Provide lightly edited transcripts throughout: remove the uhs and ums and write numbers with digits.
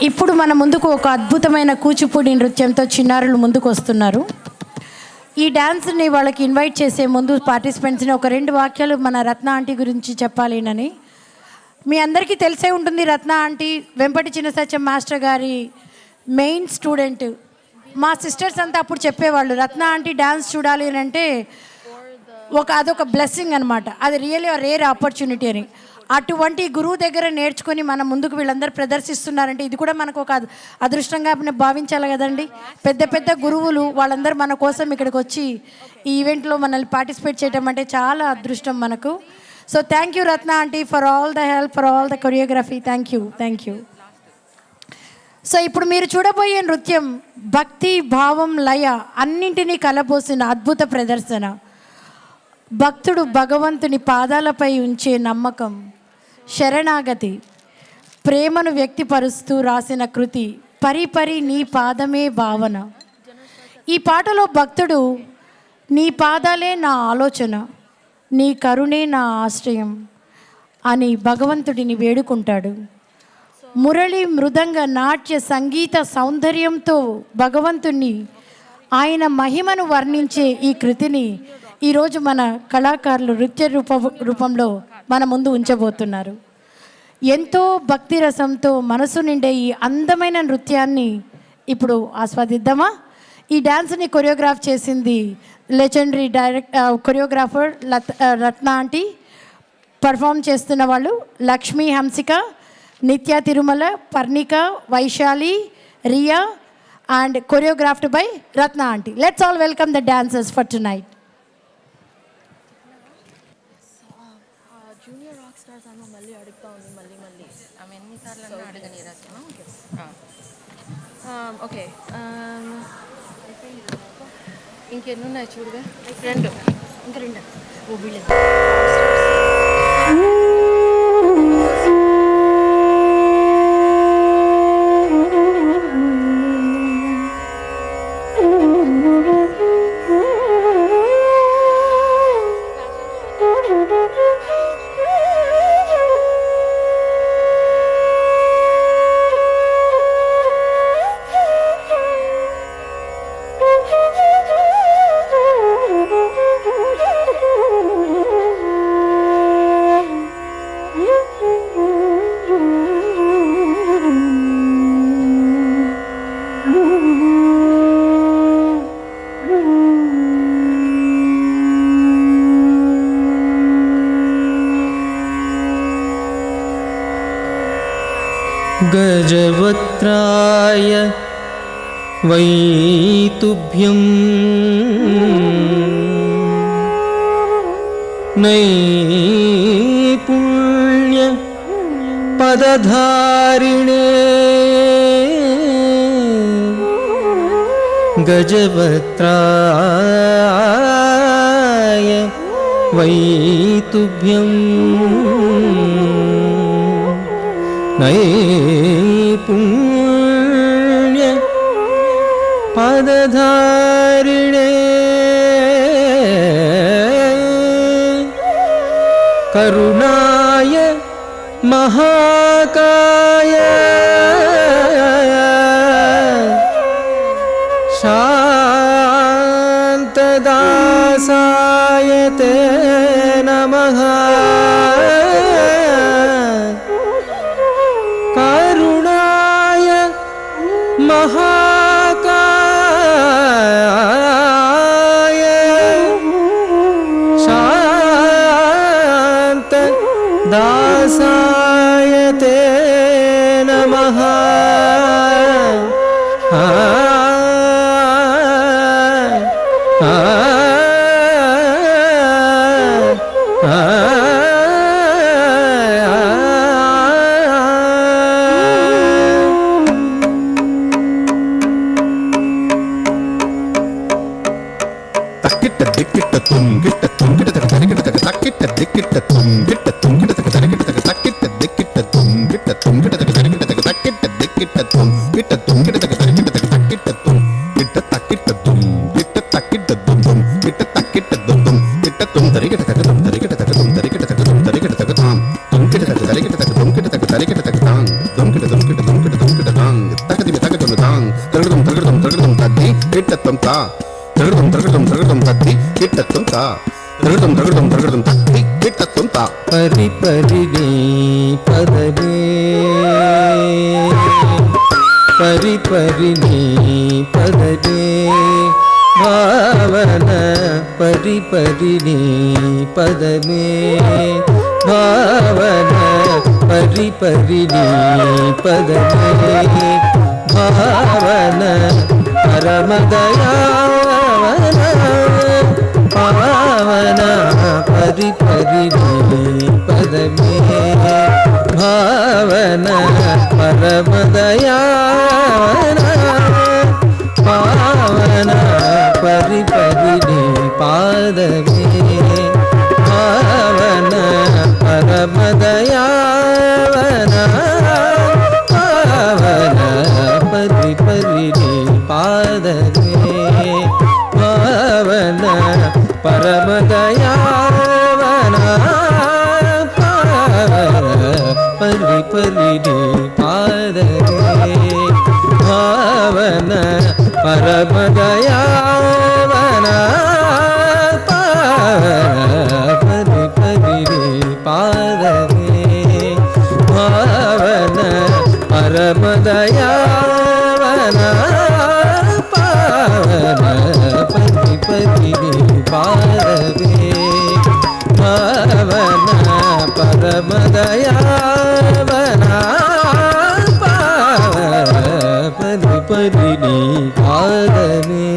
ఇప్పుడు మన ముందుకు ఒక అద్భుతమైన కూచిపూడి నృత్యంతో చిన్నారులు ముందుకు వస్తున్నారు. ఈ డ్యాన్స్ని వాళ్ళకి ఇన్వైట్ చేసే ముందు పార్టిసిపెంట్స్ని ఒక 2 వాక్యాలు మన రత్న ఆంటీ గురించి చెప్పాలేనని. మీ అందరికీ తెలిసే ఉంటుంది, రత్న ఆంటీ వెంపటి చిన్న సత్యం మాస్టర్ గారి మెయిన్ స్టూడెంట్. మా సిస్టర్స్ అంతా అప్పుడు చెప్పేవాళ్ళు, రత్న ఆంటీ డ్యాన్స్ చూడాలి అని అంటే అదొక బ్లెస్సింగ్ అనమాట, అది రియల్లీ రేర్ ఆపర్చునిటీ అని. అటువంటి గురువు దగ్గర నేర్చుకొని మన ముందుకు వీళ్ళందరూ ప్రదర్శిస్తున్నారంటే ఇది కూడా మనకు ఒక అదృష్టంగా భావించాలి కదండి. పెద్ద పెద్ద గురువులు వాళ్ళందరూ మన కోసం ఇక్కడికి వచ్చి ఈ ఈవెంట్లో మనల్ని పార్టిసిపేట్ చేయడం అంటే చాలా అదృష్టం మనకు. So thank you Ratna aunty for all the help, for all the choreography. Thank you. So ఇప్పుడు మీరు చూడబోయే నృత్యం భక్తి, భావం, లయ అన్నింటినీ కలబోసిన అద్భుత ప్రదర్శన. భక్తుడు భగవంతుని పాదాలపై ఉంచే నమ్మకం, శరణాగతి, ప్రేమను వ్యక్తిపరుస్తూ రాసిన కృతి పరిపరి నీ పాదమే భావన. ఈ పాటలో భక్తుడు నీ పాదాలే నా ఆలోచన, నీ కరుణే నా ఆశ్రయం అని భగవంతుడిని వేడుకుంటాడు. మురళి, మృదంగ, నాట్య, సంగీత సౌందర్యంతో భగవంతుణ్ణి, ఆయన మహిమను వర్ణించే ఈ కృతిని ఈరోజు మన కళాకారులు నృత్య రూపంలో మన ముందు ఉంచబోతున్నారు. ఎంతో భక్తి రసంతో మనసు నిండే ఈ అందమైన నృత్యాన్ని ఇప్పుడు ఆస్వాదిద్దామా? ఈ డ్యాన్స్ని కొరియోగ్రాఫ్ చేసింది లెజెండరీ కొరియోగ్రాఫర్ రత్న ఆంటీ. పర్ఫామ్ చేస్తున్న వాళ్ళు లక్ష్మీ, హంసిక, నిత్య Tirumala, Parnika, Vaishali, Riya and choreographed by Ratna aunty. Let's all welcome the dancers for tonight. Junior rock stars అన్న మళ్ళీ అడుగుతా ఉంది మళ్ళీ ఆమె ఎన్నిసార్లు అడగని రాసాను. ఓకే, ఇంకెన్ని ఉన్నాయి చూడగా? 2 ఇంకా 2. ఓ వీళ్ళ गजवक्त्राय वैतुभ्यं नैपुण्य पदधारिणे गजवक्त्राय वैतुभ्यं नैपुण्य पदधारिणे करुणाय महाकाय शान्तदासाय ते नमः. महाकाय शांत दासाय ते नमः. కిట్టత్వం తా తగడం తగడం తగడం తత్తి కిట్టత్వం తా తగడం తగడం తగడం తత్తి కిట్టత్వం తా పరి పరి నీ పదనే పరి పరి నీ పదనే భావన పరి పరి నీ పదమే భావన పరి పరి నీ పదమే భావన పరమదయావన పావన పరి పరి నీ పదమే భావన పరమదయావన పావన పరి పరి నీ పాదమే భావన పరమదయావన పావన పరి పరి నీ పాదమే భావన పరమదయావన పావన పరి పరి నీ పాదమే భావన పరమదయావన పరి పరి నీ పాదమే భావన పరమదయావన పావన పరి పరి నీ పాదమే భావన పరమదయావన పరి పరి నీ పాదమే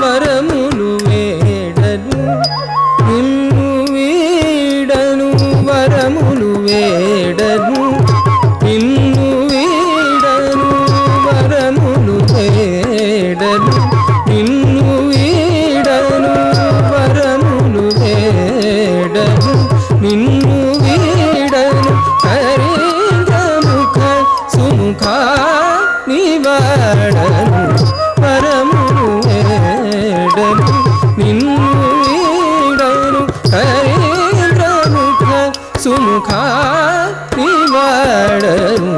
వరములు వేడను నిన్ను వీడను వరములు వేడను నిన్ను వీడను వరములు వేడను నిన్ను వీడను వరములు వేడను నిన్ను వీడను హరిద్రముఖ సుముఖ నివాడను వరములు వేడను నిన్ను వీడను హరిద్రముఖ సుముఖ నివాడను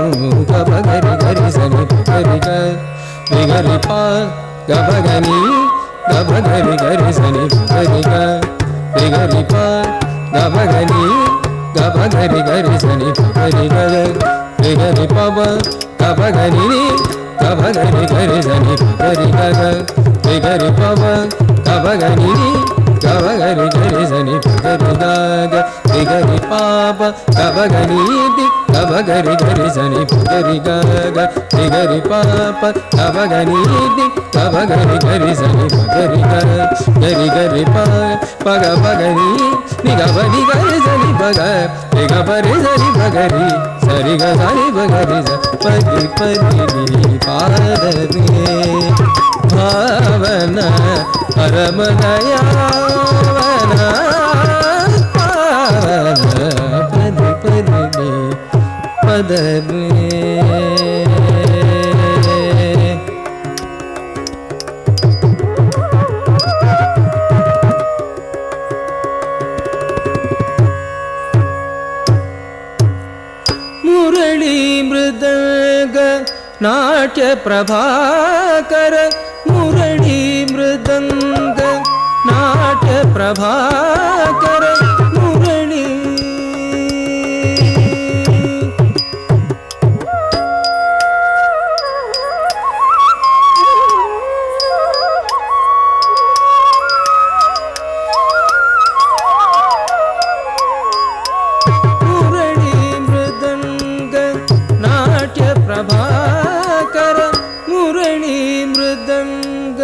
గబగరి గరి సని గరి గరి పా గబగని గబగరి గరి సని గరి గరి పా గబగని గబగరి గరి సని గరి గరి పబ గబగని గబగరి గరి సని గరి గరి పబ గబగని గబగరి గరి సని గరి గరి పాప గబగని గబగరి గరి సని గరి గరి పాప గబగని గబగరి గరి సని గరి గరి పా పగ పగని నిగబని గరి సని పగ నిగబరి సని పగరి సరి గరి పగరి పరి పరి పాదమే భావన పరమదయావన పరి పరి పదమే మురళీ మృదంగ నాట్య ప్రభాకర మురళీ మృదంగ నాట్య ప్రభాకర మురళీ మురళీ మృదంగ నాట్య ప్రభాకర మురళీ మృదంగ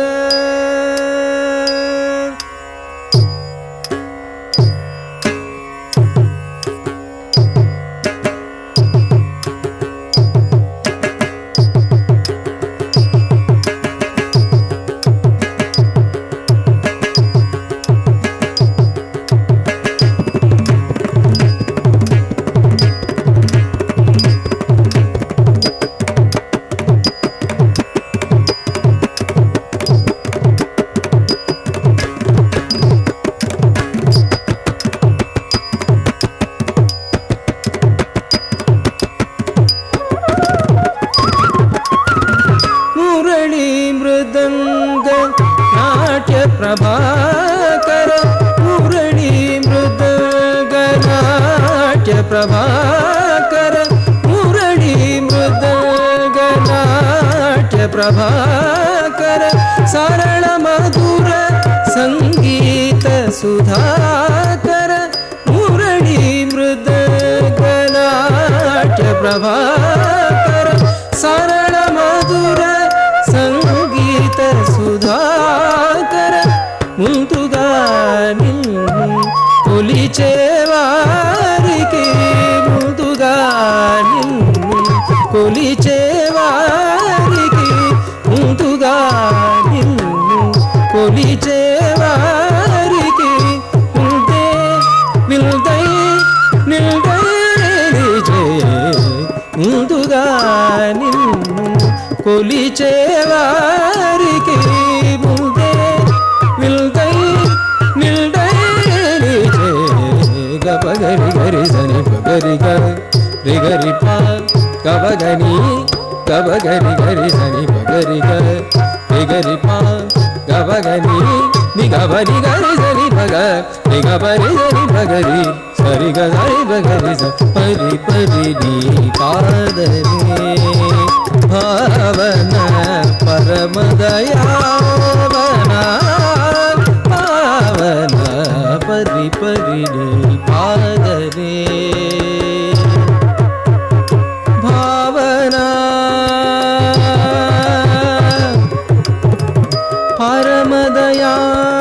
ప్రభాకర మురళీ మృదంగనాట్య ప్రభాకర మురళీ మృదంగనాట్య ప్రభాకర సరళ మధుర సంగీత సుధాకర మురళీ మృదంగనాట్య ప్రభాకర సరళ మధుర సంగీత సుధాకర ముందుగా నిన్ను కొలిచేవారికి ముందుగా నిన్ను కొలిచేవారికి ముందుగా నిన్ను కొలిచేవారికి ముందే నిల్దై నిల్దై నిలిచే ముందుగా నిన్ను కొలిచేవారికి ముందే నిల్దై నిల్దై నిలిచే గపగరి గరి సని పగరి గరి గరి పా గబగని గబగరి గరి సని పగరి గరి పా గబగని నిగబరి గరి సని పగ నిగబరి సని పగరి సరి గరి పగరి సరి పరి నీ పాదరే భావన పరమదయావన పావన పరి పరి నీ పాదరే భావన పరమదయావన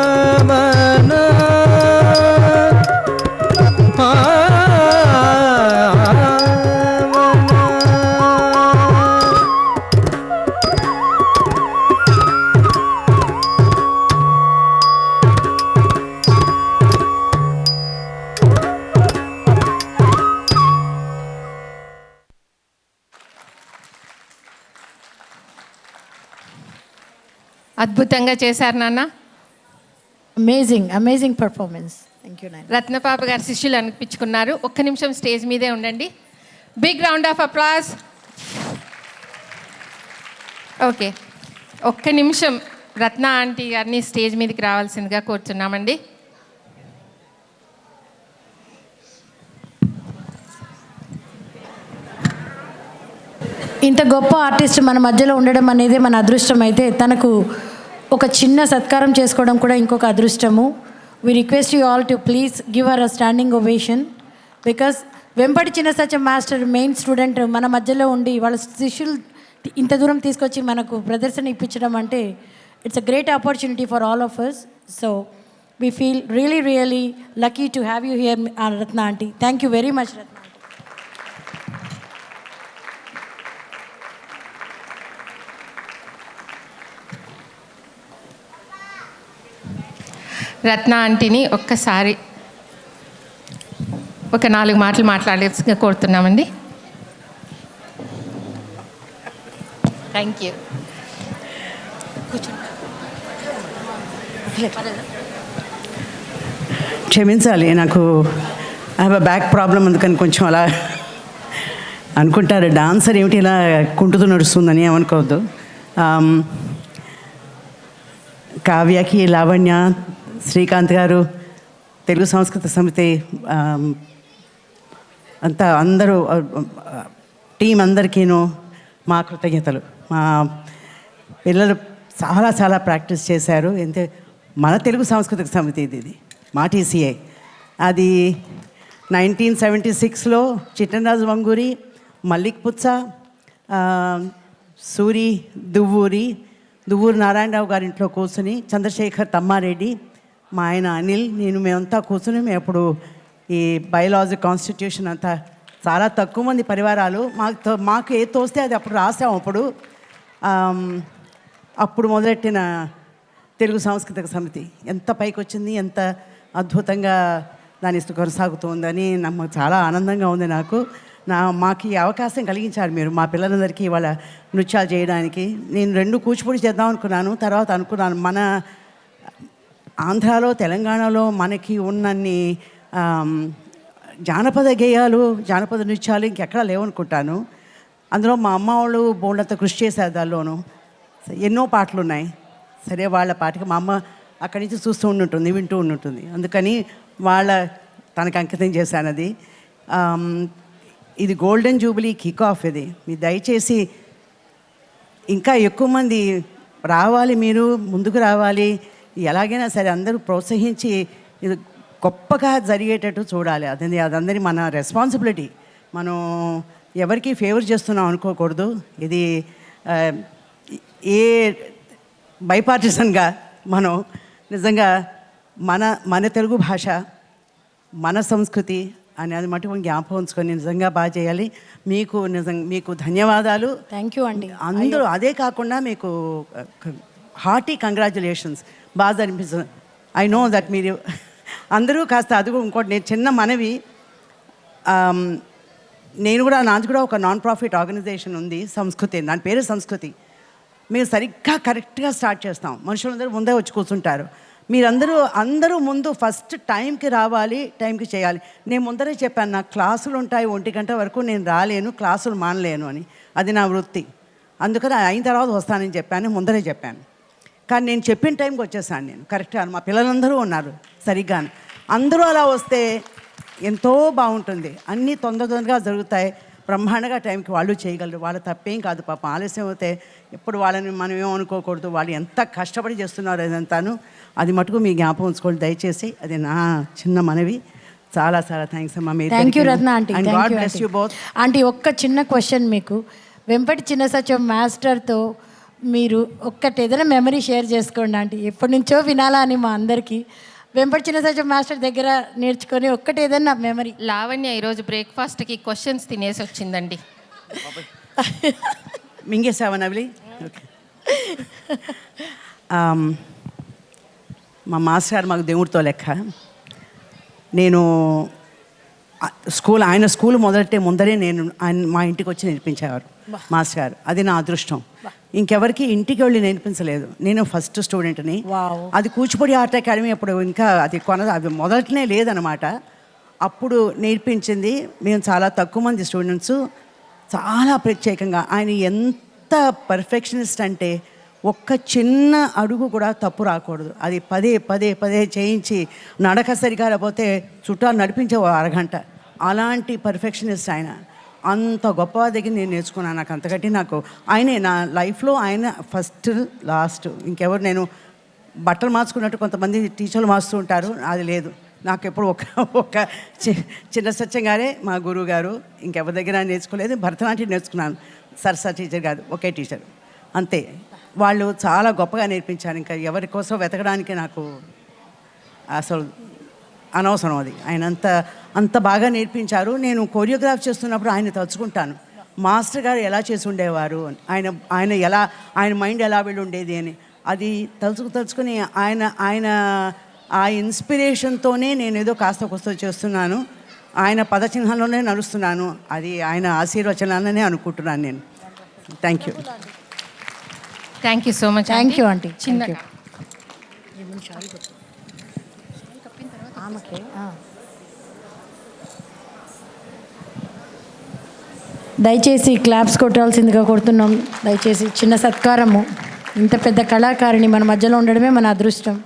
అద్భుతంగా చేశారు నాన్న. Amazing performance. థ్యాంక్ యూ నాయన. రత్నపాప గారు శిష్యులు అనిపించుకున్నారు. ఒక్క నిమిషం స్టేజ్ మీదే ఉండండి. Big round of applause. Okay, ఒక్క నిమిషం రత్న ఆంటీ గారిని స్టేజ్ మీదకి రావాల్సిందిగా కోరుతున్నామండి. ఇంత గొప్ప ఆర్టిస్ట్ మన మధ్యలో ఉండడం అనేది మన అదృష్టం. అయితే తనకు ఒక చిన్న సత్కారం చేసుకోవడం కూడా ఇంకొక అదృష్టము. We request you all to please give uh a standing ovation because Vempati Chinna Satya master main student మన మధ్యలో ఉండి వాళ్ళ శిష్యులు ఇంత దూరం తీసుకొచ్చి మనకు ప్రదర్శన ఇప్పించడం అంటే it's a great opportunity for all of us. So we feel really lucky to have you here Ratna aunty. Thank you very much Ratna. Ratna ఆంటీని ఒక్కసారి ఒక 4 మాటలు మాట్లాడేసి కోరుతున్నామండి. Thank you. క్షమించాలి, నాకు I have a back problem, అందుకని కొంచెం అలా అనుకుంటారు డాన్సర్ ఏమిటి ఇలా కుంటుతూ నడుస్తుందని ఏమనుకోవద్దు. కావ్యకి, లావణ్య, శ్రీకాంత్ గారు, తెలుగు సంస్కృత సమితి అంతా అందరూ టీం అందరికీను మా కృతజ్ఞతలు. మా పిల్లలు చాలా ప్రాక్టీస్ చేశారు. మన తెలుగు సాంస్కృతిక సమితి ఇది మా టీసీఐ. అది 1976లో చిట్టనరాజు వంగూరి, మల్లిక్ పుచ్చ, సూరి దువ్వూరు నారాయణరావు గారింట్లో కూర్చుని, చంద్రశేఖర్ తమ్మారెడ్డి, మా ఆయన అనిల్, మేమంతా కూర్చుని మేము అప్పుడు ఈ బయోలాజీ కాన్స్టిట్యూషన్ అంతా చాలా తక్కువ మంది పరివారాలు మాకు ఏ తోస్తే అది అప్పుడు రాసాం. అప్పుడు మొదలెట్టిన తెలుగు సాంస్కృతిక సమితి ఎంత పైకి వచ్చింది, ఎంత అద్భుతంగా దాని కొనసాగుతుందని నాకు చాలా ఆనందంగా ఉంది. మాకు ఈ అవకాశం కలిగించారు మీరు, మా పిల్లలందరికీ వాళ్ళ నృత్యాలు చేయడానికి. నేను 2 కూచిపూడి చేద్దాం అనుకున్నాను. తర్వాత అనుకున్నాను మన ఆంధ్రాలో, తెలంగాణలో మనకి ఉన్నన్ని జానపద గేయాలు, జానపద నృత్యాలు ఇంకెక్కడా లేవనుకుంటాను. అందులో మా అమ్మ వాళ్ళు బోల్డంత కృషి చేశారు. దానిలోనూ ఎన్నో పాటలు ఉన్నాయి. సరే, వాళ్ళ పాటకి మా అమ్మ అక్కడి నుంచి చూస్తూ ఉండుంటుంది, వింటూ ఉండుంటుంది. అందుకని తనకు అంకితం చేశాను అది. ఇది గోల్డెన్ జూబిలీ కిక్ ఆఫ్. ఇది మీరు దయచేసి ఇంకా ఎక్కువ మంది రావాలి, మీరు ముందుకు రావాలి. ఎలాగైనా సరే అందరూ ప్రోత్సహించి ఇది గొప్పగా జరిగేటట్టు చూడాలి. అదందరి మన రెస్పాన్సిబిలిటీ. మనం ఎవరికి ఫేవర్ చేస్తున్నాం అనుకోకూడదు. ఇది ఏ బైపార్టిజన్గా మనం నిజంగా మన తెలుగు భాష, మన సంస్కృతి అనేది మటుకు జ్ఞాపకం ఉంచుకొని నిజంగా బాగా చేయాలి. మీకు ధన్యవాదాలు. థ్యాంక్ యూ అండి. అందరూ అదే కాకుండా మీకు హార్టీ కంగ్రాచులేషన్స్. బాగా అనిపిస్తుంది. ఐ నో దట్ మీరు అందరూ కాస్త అదుగు. ఇంకోటి నేను చిన్న మనవి, నాది కూడా ఒక నాన్ ప్రాఫిట్ ఆర్గనైజేషన్ ఉంది, సంస్కృతి. దాని పేరు సంస్కృతి. మేము సరిగ్గా కరెక్ట్గా స్టార్ట్ చేస్తాం. మనుషులందరూ ముందే వచ్చి కూర్చుంటారు. అందరూ ముందు ఫస్ట్ టైంకి రావాలి, టైంకి చేయాలి. నేను ముందరే చెప్పాను, నాకు క్లాసులు ఉంటాయి 1 గంట వరకు, నేను రాలేను, క్లాసులు మానలేను అని. అది నా వృత్తి. అందుకని అయిన తర్వాత వస్తానని చెప్పాను, ముందరే చెప్పాను. కానీ నేను చెప్పిన టైంకి వచ్చేసాను. నేను కరెక్ట్గా, మా పిల్లలందరూ ఉన్నారు సరిగ్గా. అందరూ అలా వస్తే ఎంతో బాగుంటుంది. అన్నీ తొందరగా జరుగుతాయి. బ్రహ్మాండంగా టైంకి వాళ్ళు చేయగలరు. వాళ్ళ తప్పేం కాదు. పాపం ఆలస్యం అయితే ఎప్పుడు వాళ్ళని మనం ఏమనుకోకూడదు. వాళ్ళు ఎంత కష్టపడి చేస్తున్నారు అదంతాను. అది మటుకు మీ జ్ఞాపకం ఉంచుకోండి దయచేసి. అది నా చిన్న మనవి. చాలా చాలా థ్యాంక్స్ అమ్మా. Thank you Ratna aunty. God bless you both. Aunty, ఒక్క చిన్న క్వశ్చన్ మీకు. వెంపటి చిన్న సత్యం మాస్టర్తో మీరు ఏదైనా మెమరీ షేర్ చేసుకోండి ఆంటీ. ఎప్పటి నుంచో వినాలా అని మా అందరికీ. వెంపటి చిన్న సత్యం మాస్టర్ దగ్గర నేర్చుకొని ఏదైనా మెమరీ. లావణ్య ఈరోజు బ్రేక్ఫాస్ట్కి క్వశ్చన్స్ తినేసి వచ్చిందండి. మింగేసావా నవలి? ఓకే. మా మాస్టర్ గారు మాకు దేవుడితో లెక్క. నేను ఆయన స్కూల్ ముందరే మా ఇంటికి వచ్చి నేర్పించేవారు మాస్టర్ గారు. అది నా అదృష్టం. ఇంకెవరికి ఇంటికి వెళ్ళి నేర్పించలేదు. నేను ఫస్ట్ స్టూడెంట్ని. అది కూచిపూడి ఆర్ట్ అకాడమీ అప్పుడు ఇంకా అది మొదటనే లేదనమాట. అప్పుడు నేర్పించింది. మేము చాలా తక్కువ మంది స్టూడెంట్స్. చాలా ప్రత్యేకంగా ఆయన ఎంత పర్ఫెక్షనిస్ట్ అంటే ఒక్క చిన్న అడుగు కూడా తప్పు రాకూడదు. అది పదే చేయించి నడక సరిగా లేకపోతే చుట్టాలు నడిపించే 1 అరగంట. అలాంటి పర్ఫెక్షనిస్ట్ ఆయన. అంత గొప్ప దగ్గర నేను నేర్చుకున్నాను. నాకు అంతకంటే ఆయనే నా లైఫ్లో, ఆయన ఫస్ట్ లాస్ట్. ఇంకెవరు, నేను బట్టలు మార్చుకున్నట్టు కొంతమంది టీచర్లు మార్చుతూ ఉంటారు, అది లేదు నాకు. ఎప్పుడు ఒక చిన్న సత్యం గారే మా గురువు గారు. ఇంకెవరి దగ్గర నేర్చుకోలేదు. భరతనాట్యం నేర్చుకున్నాను, సరస్వతి టీచర్ గారు, ఒకే టీచర్ అంతే. వాళ్ళు చాలా గొప్పగా నేర్పించారు. ఇంకా ఎవరి కోసం వెతకడానికి నాకు అసలు అనవసరం అది. ఆయన అంత బాగా నేర్పించారు. నేను కొరియోగ్రాఫ్ చేస్తున్నప్పుడు ఆయన తలుచుకుంటాను, మాస్టర్ గారు ఎలా చేసి ఉండేవారు, ఆయన మైండ్ ఎలా వెళ్ళి ఉండేది అని. అది తలుచుకుని ఆయన ఆ ఇన్స్పిరేషన్తోనే నేను ఏదో కాస్త చేస్తున్నాను. ఆయన పదచిహ్నంలోనే నడుస్తున్నాను. అది ఆయన ఆశీర్వచనాలనే అనుకుంటున్నాను నేను. Thank you. Thank you so much. Thank you aunty. చిన్నగా దయచేసి క్లాప్స్ కొట్టాల్సిందిగా కోరుతున్నాం. దయచేసి చిన్న సత్కారము. ఇంత పెద్ద కళాకారిణి మన మధ్యలో ఉండడమే మన అదృష్టం.